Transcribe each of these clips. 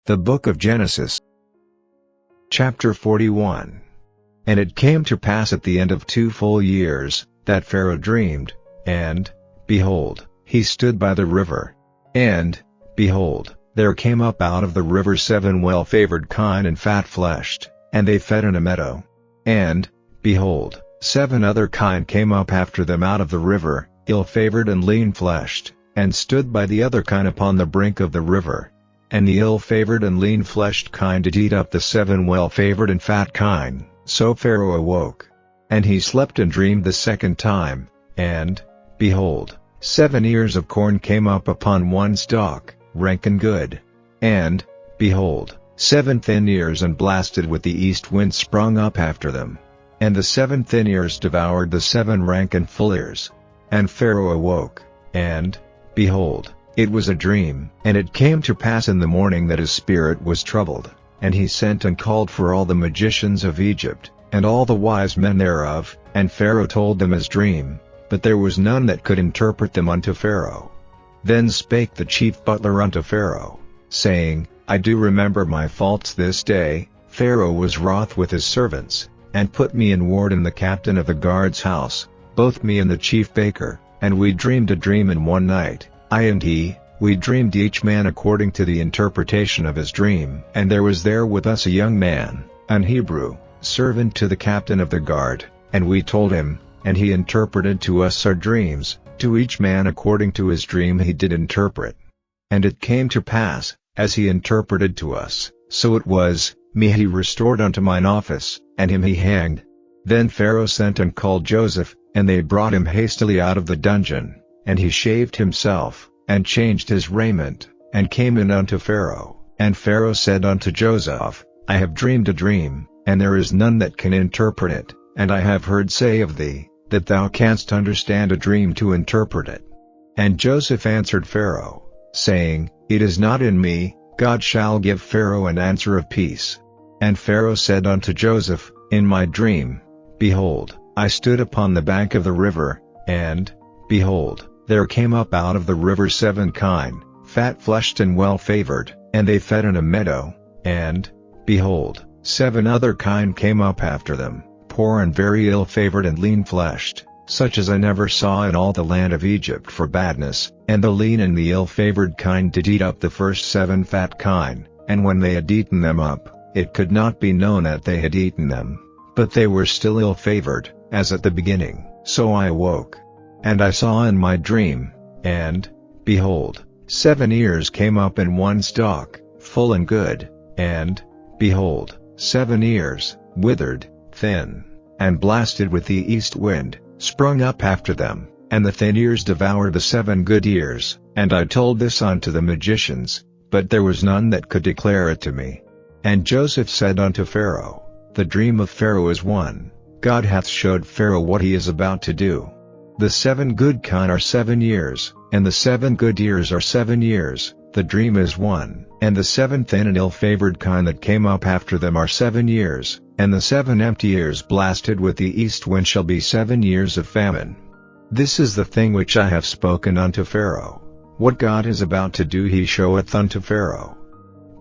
The Book of Genesis. Chapter 41. And it came to pass at the end of 2 full years, that Pharaoh dreamed, and, behold, he stood by the river. And, behold, there came up out of the river 7 well-favored kine and fat-fleshed, and they fed in a meadow. And, behold, 7 other kine came up after them out of the river, ill-favored and lean-fleshed, and stood by the other kine upon the brink of the river. And the ill-favored and lean-fleshed kine did eat up the 7 well-favored and fat kine. So Pharaoh awoke. And he slept and dreamed the second time, and, behold, 7 ears of corn came up upon one stalk, rank and good. And, behold, 7 thin ears and blasted with the east wind sprung up after them. And the 7 thin ears devoured the 7 rank and full ears. And Pharaoh awoke, and, behold, it was a dream. And it came to pass in the morning that his spirit was troubled, and he sent and called for all the magicians of Egypt, and all the wise men thereof, and Pharaoh told them his dream, but there was none that could interpret them unto Pharaoh. Then spake the chief butler unto Pharaoh, saying, I do remember my faults this day. Pharaoh was wroth with his servants, and put me in ward in the captain of the guard's house, both me and the chief baker, and we dreamed a dream in one night. I and he, we dreamed each man according to the interpretation of his dream. And there was there with us a young man, an Hebrew, servant to the captain of the guard, and we told him, and he interpreted to us our dreams, to each man according to his dream he did interpret. And it came to pass, as he interpreted to us, so it was, me he restored unto mine office, and him he hanged. Then Pharaoh sent and called Joseph, and they brought him hastily out of the dungeon. And he shaved himself, and changed his raiment, and came in unto Pharaoh. And Pharaoh said unto Joseph, I have dreamed a dream, and there is none that can interpret it, and I have heard say of thee, that thou canst understand a dream to interpret it. And Joseph answered Pharaoh, saying, It is not in me. God shall give Pharaoh an answer of peace. And Pharaoh said unto Joseph, In my dream, behold, I stood upon the bank of the river, and, behold, there came up out of the river 7 kine, fat-fleshed and well-favored, and they fed in a meadow. And, behold, 7 other kine came up after them, poor and very ill-favored and lean-fleshed, such as I never saw in all the land of Egypt for badness. And the lean and the ill-favored kine did eat up the first 7 fat kine, and when they had eaten them up, it could not be known that they had eaten them, but they were still ill-favored, as at the beginning. So I awoke. And I saw in my dream, and, behold, 7 ears came up in one stalk, full and good, and, behold, 7 ears, withered, thin, and blasted with the east wind, sprung up after them, and the thin ears devoured the 7 good ears. And I told this unto the magicians, but there was none that could declare it to me. And Joseph said unto Pharaoh, The dream of Pharaoh is one. God hath showed Pharaoh what he is about to do. The 7 good kine are 7 years, and the 7 good ears are 7 years, the dream is one. And the 7 thin and ill-favored kine that came up after them are 7 years, and the 7 empty ears blasted with the east wind shall be 7 years of famine. This is the thing which I have spoken unto Pharaoh. What God is about to do he showeth unto Pharaoh.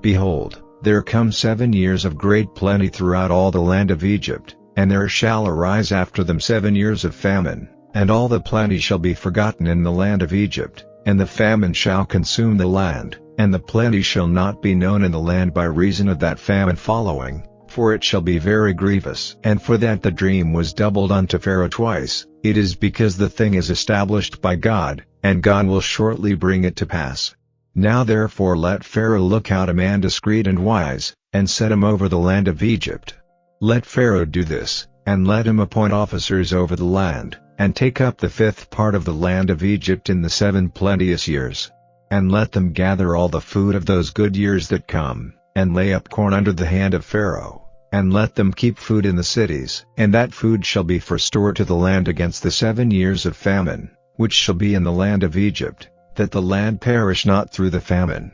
Behold, there come 7 years of great plenty throughout all the land of Egypt, and there shall arise after them 7 years of famine. And all the plenty shall be forgotten in the land of Egypt, and the famine shall consume the land, and the plenty shall not be known in the land by reason of that famine following, for it shall be very grievous. And for that the dream was doubled unto Pharaoh twice, it is because the thing is established by God, and God will shortly bring it to pass. Now therefore let Pharaoh look out a man discreet and wise, and set him over the land of Egypt. Let Pharaoh do this, and let him appoint officers over the land, and take up the 5th part of the land of Egypt in the 7 plenteous years. And let them gather all the food of those good years that come, and lay up corn under the hand of Pharaoh, and let them keep food in the cities. And that food shall be for store to the land against the 7 years of famine, which shall be in the land of Egypt, that the land perish not through the famine.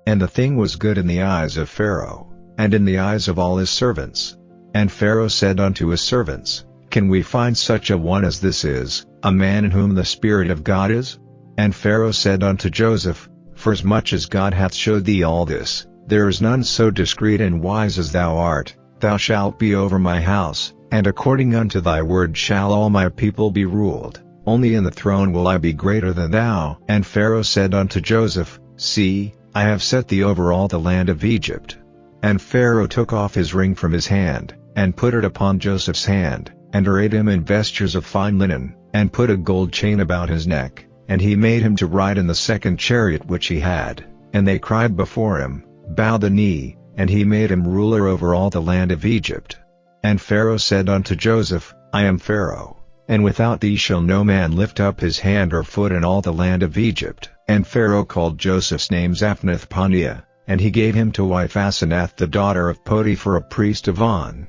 And the thing was good in the eyes of Pharaoh, and in the eyes of all his servants. And Pharaoh said unto his servants, Can we find such a one as this is, a man in whom the Spirit of God is? And Pharaoh said unto Joseph, Forasmuch as God hath showed thee all this, There is none so discreet and wise as thou art. Thou shalt be over my house, and according unto thy word shall all my people be ruled. Only in the throne will I be greater than thou. And Pharaoh said unto Joseph, See, I have set thee over all the land of Egypt. And Pharaoh took off his ring from his hand, and put it upon Joseph's hand, and arrayed him in vestures of fine linen, and put a gold chain about his neck, and he made him to ride in the second chariot which he had. And they cried before him, Bow the knee, and he made him ruler over all the land of Egypt. And Pharaoh said unto Joseph, I am Pharaoh, and without thee shall no man lift up his hand or foot in all the land of Egypt. And Pharaoh called Joseph's name Zaphnath-Paaneah, and he gave him to wife Asenath the daughter of Potiphar a priest of On.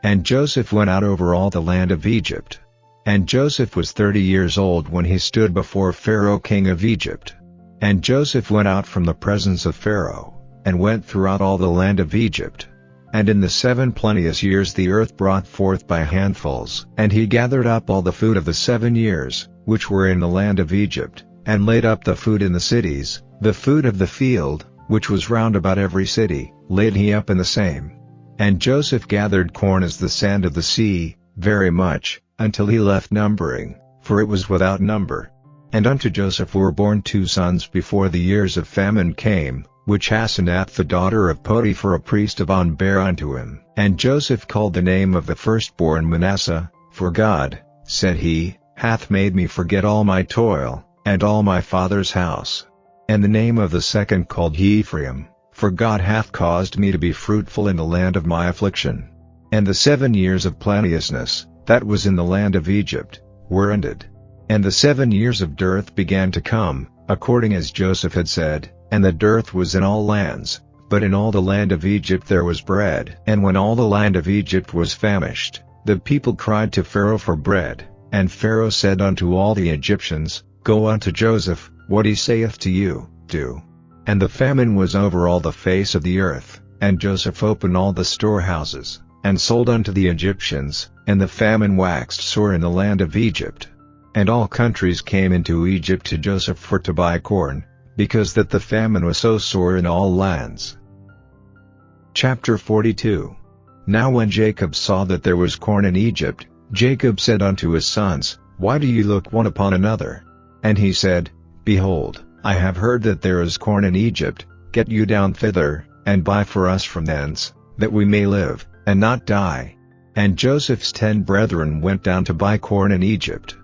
And Joseph went out over all the land of Egypt. And Joseph was 30 years old when he stood before Pharaoh king of Egypt. And Joseph went out from the presence of Pharaoh, and went throughout all the land of Egypt. And in the 7 plenteous years the earth brought forth by handfuls. And he gathered up all the food of the 7 years, which were in the land of Egypt, and laid up the food in the cities. The food of the field, which was round about every city, laid he up in the same. And Joseph gathered corn as the sand of the sea, very much, until he left numbering, for it was without number. And unto Joseph were born 2 sons before the years of famine came, which Asenath the daughter of Potiphar a priest of On bare unto him. And Joseph called the name of the firstborn Manasseh, for God, said he, hath made me forget all my toil, and all my father's house. And the name of the second called he Ephraim, for God hath caused me to be fruitful in the land of my affliction. And the 7 years of plenteousness, that was in the land of Egypt, were ended. And the 7 years of dearth began to come, according as Joseph had said, and the dearth was in all lands, but in all the land of Egypt there was bread. And when all the land of Egypt was famished, the people cried to Pharaoh for bread. And Pharaoh said unto all the Egyptians, Go unto Joseph, what he saith to you, do. And the famine was over all the face of the earth, and Joseph opened all the storehouses, and sold unto the Egyptians, and the famine waxed sore in the land of Egypt. And all countries came into Egypt to Joseph for to buy corn, because that the famine was so sore in all lands. Chapter 42. Now when Jacob saw that there was corn in Egypt, Jacob said unto his sons, Why do ye look one upon another? And he said, Behold, I have heard that there is corn in Egypt. Get you down thither, and buy for us from thence, that we may live, and not die. And Joseph's 10 brethren went down to buy corn in Egypt.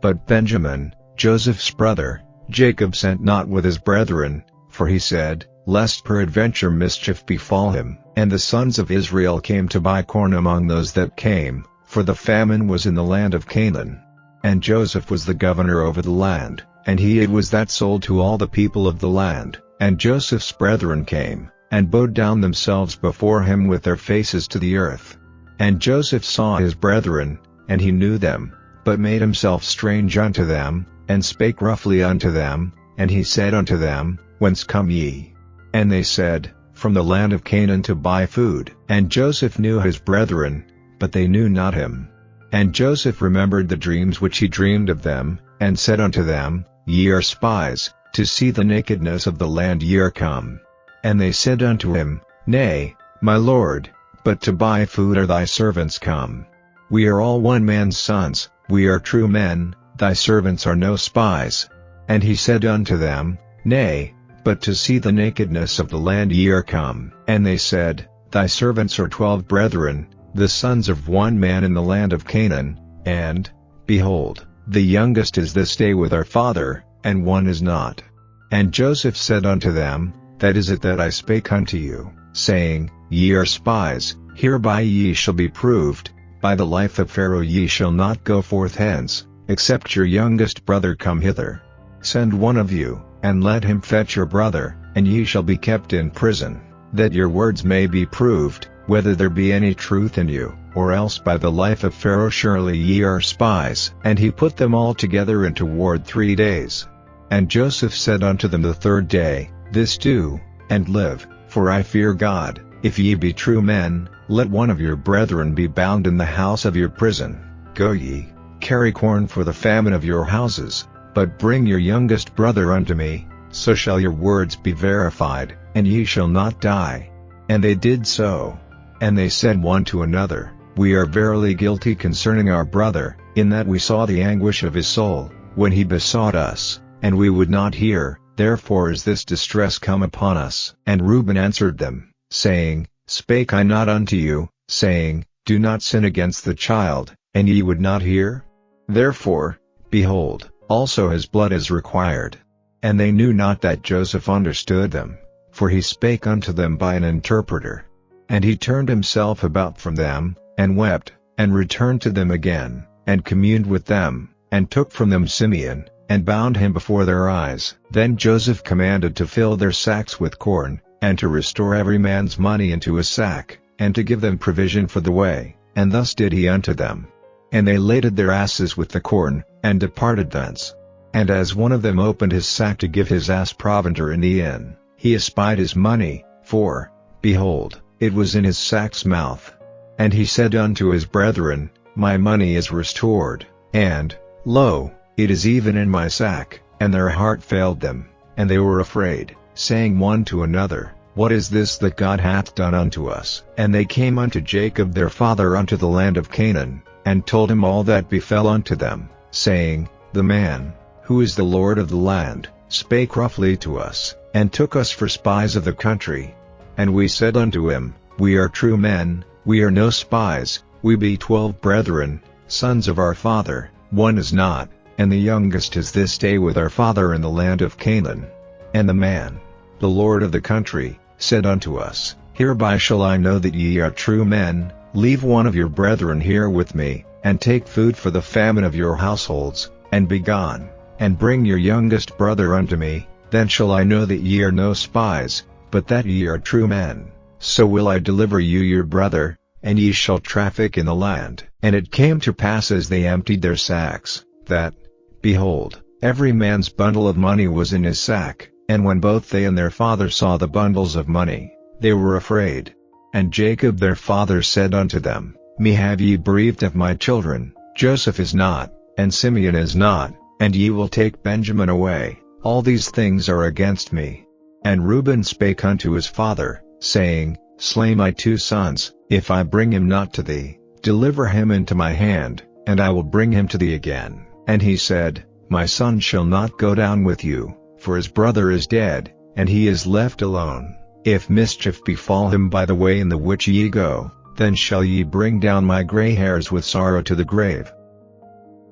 But Benjamin, Joseph's brother, Jacob sent not with his brethren, for he said, Lest peradventure mischief befall him. And the sons of Israel came to buy corn among those that came, for the famine was in the land of Canaan. And Joseph was the governor over the land, and he it was that sold to all the people of the land. And Joseph's brethren came, and bowed down themselves before him with their faces to the earth. And Joseph saw his brethren, and he knew them, but made himself strange unto them, and spake roughly unto them. And he said unto them, Whence come ye? And they said, From the land of Canaan to buy food. And Joseph knew his brethren, but they knew not him. And Joseph remembered the dreams which he dreamed of them, and said unto them, Ye are spies, to see the nakedness of the land ye are come. And they said unto him, Nay, my lord, but to buy food are thy servants come. We are all one man's sons, we are true men, thy servants are no spies. And he said unto them, Nay, but to see the nakedness of the land ye are come. And they said, Thy servants are 12 brethren, the sons of one man in the land of Canaan, and, behold, the youngest is this day with our father, and one is not. And Joseph said unto them, That is it that I spake unto you, saying, Ye are spies, hereby ye shall be proved, by the life of Pharaoh ye shall not go forth hence, except your youngest brother come hither. Send one of you, and let him fetch your brother, and ye shall be kept in prison, that your words may be proved, whether there be any truth in you, or else by the life of Pharaoh surely ye are spies. And he put them all together into ward 3 days. And Joseph said unto them the 3rd day, This do, and live, for I fear God. If ye be true men, let one of your brethren be bound in the house of your prison. Go ye, carry corn for the famine of your houses, but bring your youngest brother unto me, so shall your words be verified, and ye shall not die. And they did so. And they said one to another, We are verily guilty concerning our brother, in that we saw the anguish of his soul, when he besought us, and we would not hear, therefore is this distress come upon us. And Reuben answered them, saying, Spake I not unto you, saying, Do not sin against the child, and ye would not hear? Therefore, behold, also his blood is required. And they knew not that Joseph understood them, for he spake unto them by an interpreter. And he turned himself about from them, and wept, and returned to them again, and communed with them, and took from them Simeon, and bound him before their eyes. Then Joseph commanded to fill their sacks with corn, and to restore every man's money into his sack, and to give them provision for the way, and thus did he unto them. And they laded their asses with the corn, and departed thence. And as one of them opened his sack to give his ass provender in the inn, he espied his money, for, behold, it was in his sack's mouth. And he said unto his brethren, My money is restored, and, lo, it is even in my sack. And their heart failed them, and they were afraid, saying one to another, What is this that God hath done unto us? And they came unto Jacob their father unto the land of Canaan, and told him all that befell unto them, saying, The man, who is the Lord of the land, spake roughly to us, and took us for spies of the country. And we said unto him, We are true men, we are no spies, we be 12 brethren, sons of our father, one is not, and the youngest is this day with our father in the land of Canaan. And the man, the Lord of the country, said unto us, Hereby shall I know that ye are true men, leave one of your brethren here with me, and take food for the famine of your households, and be gone, and bring your youngest brother unto me, then shall I know that ye are no spies, but that ye are true men. So will I deliver you your brother, and ye shall traffic in the land. And it came to pass as they emptied their sacks, that, behold, every man's bundle of money was in his sack. And when both they and their father saw the bundles of money, they were afraid. And Jacob their father said unto them, Me have ye bereaved of my children, Joseph is not, and Simeon is not, and ye will take Benjamin away, all these things are against me. And Reuben spake unto his father, saying, Slay my 2 sons, if I bring him not to thee, deliver him into my hand, and I will bring him to thee again. And he said, My son shall not go down with you, for his brother is dead, and he is left alone. If mischief befall him by the way in the which ye go, then shall ye bring down my gray hairs with sorrow to the grave.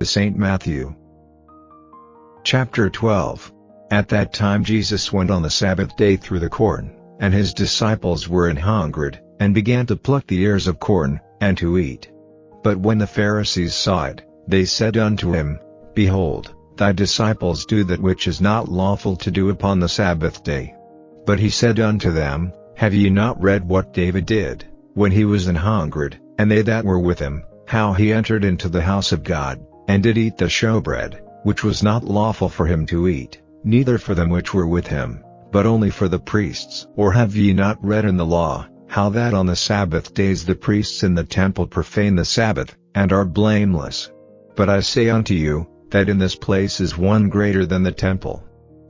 St. Matthew Chapter 12. At that time Jesus went on the Sabbath day through the corn, and his disciples were an hungered, and began to pluck the ears of corn, and to eat. But when the Pharisees saw it, they said unto him, Behold, thy disciples do that which is not lawful to do upon the Sabbath day. But he said unto them, Have ye not read what David did, when he was an hungered, and they that were with him, how he entered into the house of God, and did eat the showbread, which was not lawful for him to eat, neither for them which were with him, but only for the priests? Or have ye not read in the law, how that on the Sabbath days the priests in the temple profane the Sabbath, and are blameless? But I say unto you, that in this place is one greater than the temple.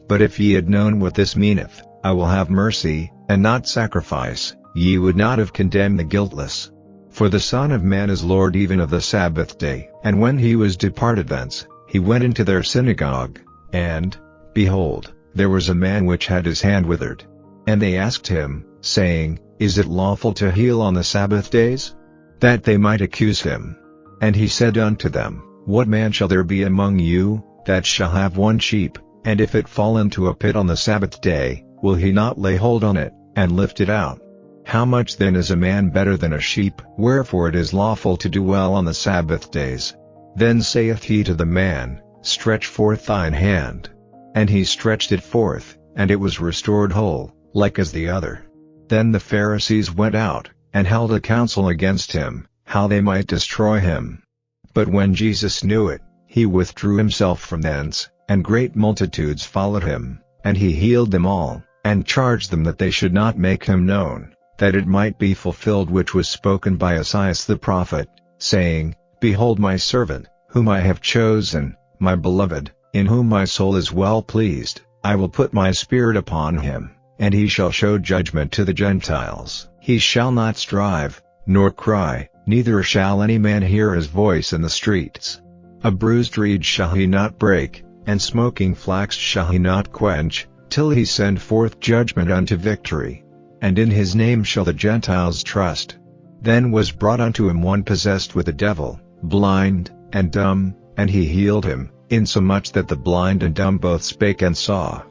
But if ye had known what this meaneth, I will have mercy, and not sacrifice, ye would not have condemned the guiltless. For the Son of Man is Lord even of the Sabbath day. And when he was departed thence, he went into their synagogue, and, behold, there was a man which had his hand withered. And they asked him, saying, Is it lawful to heal on the Sabbath days? That they might accuse him. And he said unto them, What man shall there be among you, that shall have 1 sheep, and if it fall into a pit on the Sabbath day, will he not lay hold on it, and lift it out? How much then is a man better than a sheep? Wherefore it is lawful to do well on the Sabbath days. Then saith he to the man, Stretch forth thine hand. And he stretched it forth, and it was restored whole, like as the other. Then the Pharisees went out, and held a council against him, how they might destroy him. But when Jesus knew it, he withdrew himself from thence, and great multitudes followed him, and he healed them all, and charged them that they should not make him known, that it might be fulfilled which was spoken by Esaias the prophet, saying, Behold my servant, whom I have chosen, my beloved, in whom my soul is well pleased, I will put my spirit upon him, and he shall show judgment to the Gentiles. He shall not strive, nor cry, neither shall any man hear his voice in the streets. A bruised reed shall he not break, and smoking flax shall he not quench, till he send forth judgment unto victory. And in his name shall the Gentiles trust. Then was brought unto him one possessed with a devil, blind, and dumb, and he healed him, insomuch that the blind and dumb both spake and saw.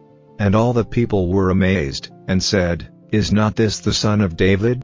And all the people were amazed, and said, Is not this the son of David?